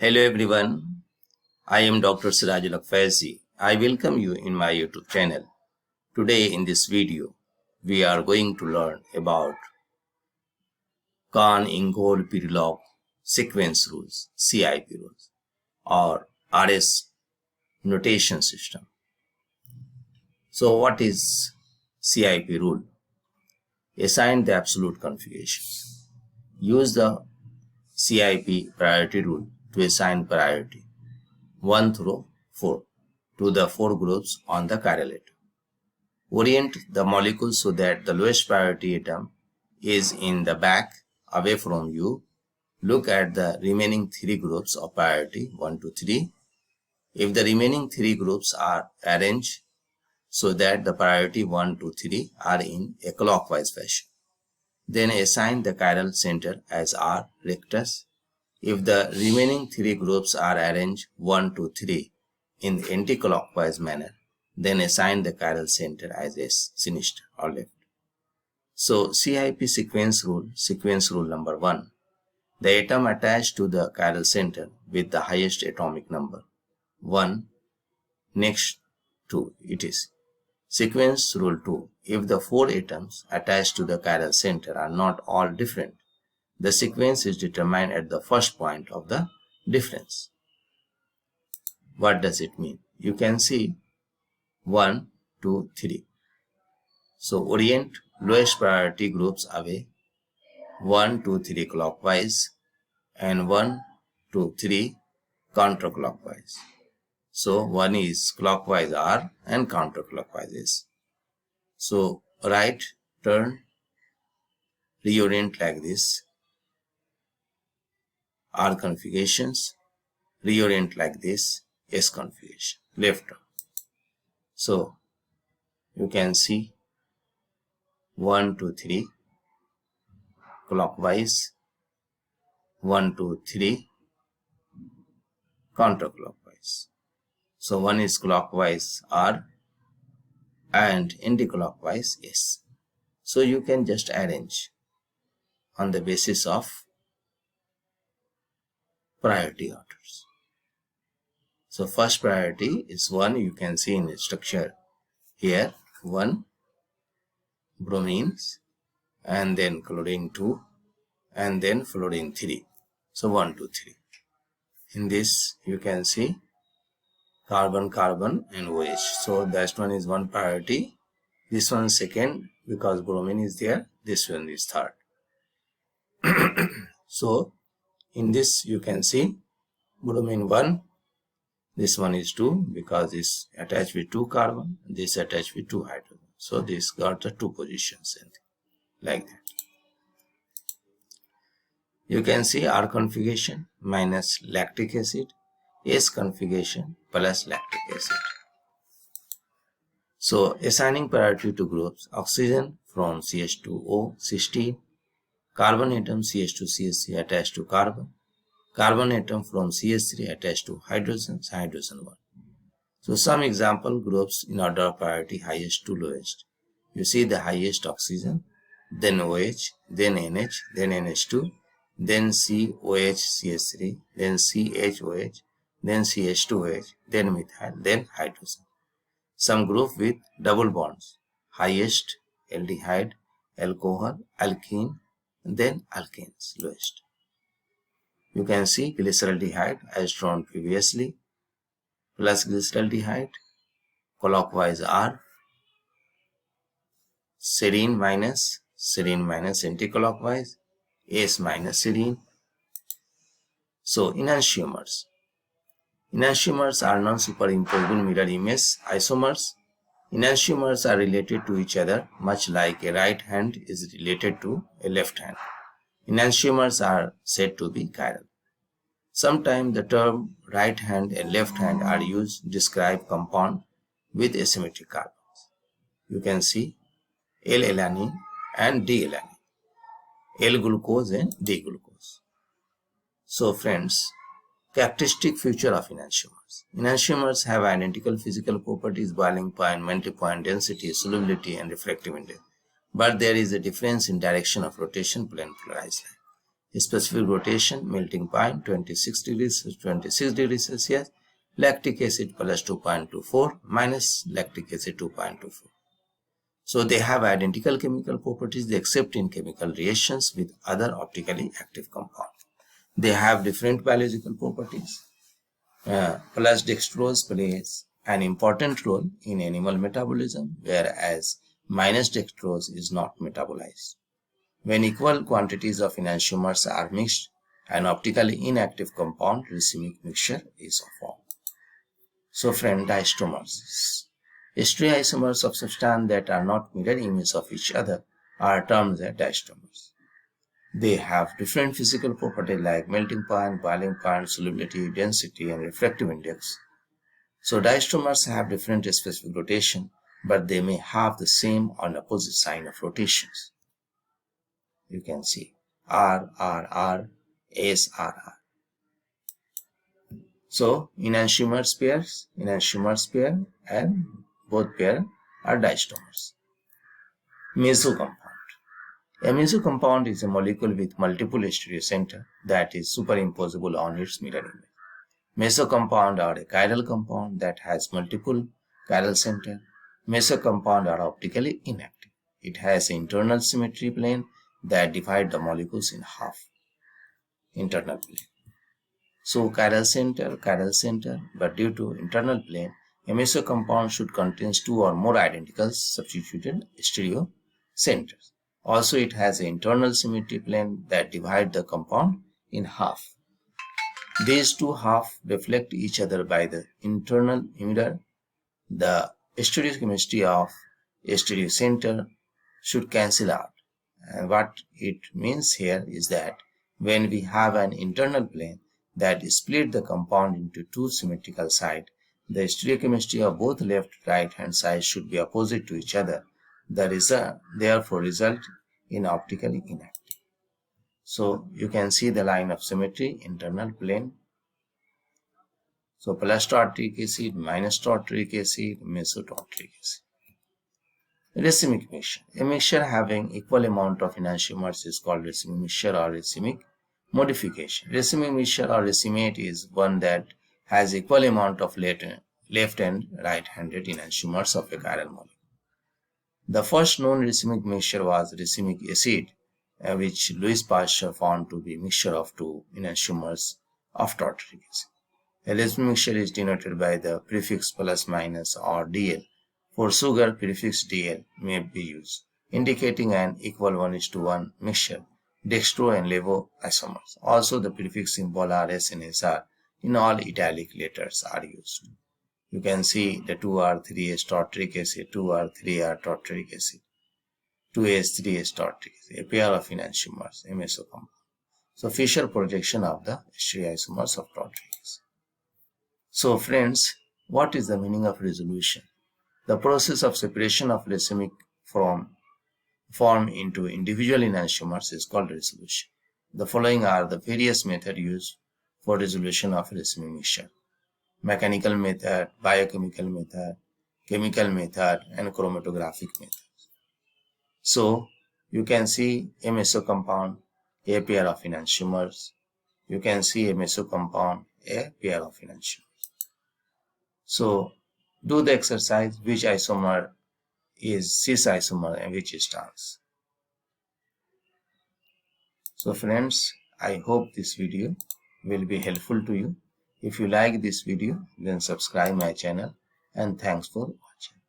Hello everyone, I am Dr. Sirajul Faizi. I welcome you in my YouTube channel. Today in this video, we are going to learn about Kahn-Ingold-Pirlock sequence rules, CIP rules, or RS notation system. So what is CIP rule? Assign the absolute configuration. Use the CIP priority rule to assign priority 1 through 4 to the 4 groups on the chiral atom. Orient the molecule so that the lowest priority atom is in the back away from you. Look at the remaining 3 groups of priority 1 to 3. If the remaining 3 groups are arranged so that the priority 1 to 3 are in a clockwise fashion, then assign the chiral center as R rectus. If the remaining 3 groups are arranged 1 to 3 in anti-clockwise manner, then assign the chiral center as S sinister or left. So CIP sequence rule number 1. The atom attached to the chiral center with the highest atomic number 1 next to it is. Sequence rule 2. If the 4 atoms attached to the chiral center are not all different, the sequence is determined at the first point of the difference. What does it mean? You can see 1, 2, 3. So orient lowest priority groups away 1, 2, 3 clockwise and 1, 2, 3 counterclockwise. So 1 is clockwise R and counterclockwise S. So right turn, reorient like this, R configurations, reorient like this, S configuration, left turn. So you can see 1, 2, 3 clockwise, 1, 2, 3 counterclockwise. So 1 is clockwise R and anti-clockwise S. So you can just arrange on the basis of priority orders. So first priority is 1, you can see in the structure here 1 bromines and then chlorine 2 and then fluorine 3. So 1, 2, 3. In this you can see carbon, carbon and OH. So that one is 1 priority. This one second because bromine is there. This one is third. So in this you can see bromine 1. This one is 2 because this attached with 2 carbon. This attached with 2 hydrogen. So this got the 2 positions and like that. You can see R configuration minus lactic acid, S configuration plus lactic acid. So assigning priority to groups: oxygen from CH2O 16, carbon atom CH2CH3 attached to carbon, carbon atom from CH3 attached to hydrogen, hydrogen 1. So some example groups in order of priority highest to lowest. You see the highest oxygen, then OH, then NH, then NH2, then COH CH3, then CHOH, then CH2OH, then methyl, then hydrogen. Some group with double bonds, highest aldehyde, alcohol, alkene, then alkanes, lowest. You can see glyceraldehyde as drawn previously, plus glyceraldehyde, clockwise R, serine minus anticlockwise, S minus serine. So enantiomers. Enantiomers are non-superimposable mirror image isomers. Enantiomers are related to each other much like a right hand is related to a left hand. Enantiomers are said to be chiral. Sometimes the term right hand and left hand are used to describe compound with asymmetric carbons. You can see L-alanine and D-alanine, L-glucose and D-glucose. So friends, characteristic feature of enantiomers. Enantiomers have identical physical properties: boiling point, melting point, density, solubility and refractive index. But there is a difference in direction of rotation, plane, polarized line. Specific rotation, melting point 26 degrees 26 degrees Celsius, lactic acid plus 2.24 minus lactic acid 2.24. So they have identical chemical properties except in chemical reactions with other optically active compounds. They have different biological properties. Plus dextrose plays an important role in animal metabolism, whereas minus dextrose is not metabolized. When equal quantities of enantiomers are mixed, an optically inactive compound racemic mixture is formed. So friend, diastereomers. Stereoisomers of substances that are not mirror images of each other are termed as diastereomers. They have different physical properties like melting point, boiling point, solubility, density, and refractive index. So diastereomers have different specific rotation, but they may have the same or opposite sign of rotations. You can see R, R, R, S, R, R. So enantiomers pair, and both pair are diastereomers. Mesocompound. A mesocompound is a molecule with multiple stereocenter that is superimposable on its mirror image. Mesocompound are a chiral compound that has multiple chiral center. Mesocompound are optically inactive. It has an internal symmetry plane that divide the molecules in half. Internal plane. So chiral center, but due to internal plane, a mesocompound should contain two or more identical substituted stereocenters. Also, it has an internal symmetry plane that divide the compound in half. These two halves reflect each other by the internal mirror. The stereochemistry of a stereocenter should cancel out. And what it means here is that when we have an internal plane that split the compound into two symmetrical sides, the stereochemistry of both left and right hand sides should be opposite to each other. The result therefore result in optically inactive. So you can see the line of symmetry, internal plane. So plus tartaric acid, minus tartaric acid, mesotartaric acid. Racemic mixture. A mixture having equal amount of enantiomers is called racemic mixture or racemic modification. Racemic mixture or racemate is one that has equal amount of left and right-handed enantiomers of a chiral molecule. The first known racemic mixture was racemic acid, which Louis Pasteur found to be mixture of two enantiomers of tartaric acid. A racemic mixture is denoted by the prefix plus minus or DL. For sugar, prefix DL may be used, indicating an equal 1:1 mixture, dextro and levo isomers. Also, the prefix symbol are S and SR in all italic letters are used. You can see the 2R3S tartaric acid, 2R3R tartaric acid, 2S3S tartaric acid, a pair of enantiomers, a mesocompound. So, Fischer projection of the stereoisomers of tartaric acid. So, friends, what is the meaning of resolution? The process of separation of racemic form into individual enantiomers is called resolution. The following are the various methods used for resolution of racemic mixture: mechanical method, biochemical method, chemical method, and chromatographic methods. So you can see a mesocompound, a pair of enantiomers. You can see a mesocompound, a pair of enantiomers. So do the exercise, which isomer is cis isomer and which is trans. So friends, I hope this video will be helpful to you. If you like this video, then subscribe my channel, and thanks for watching.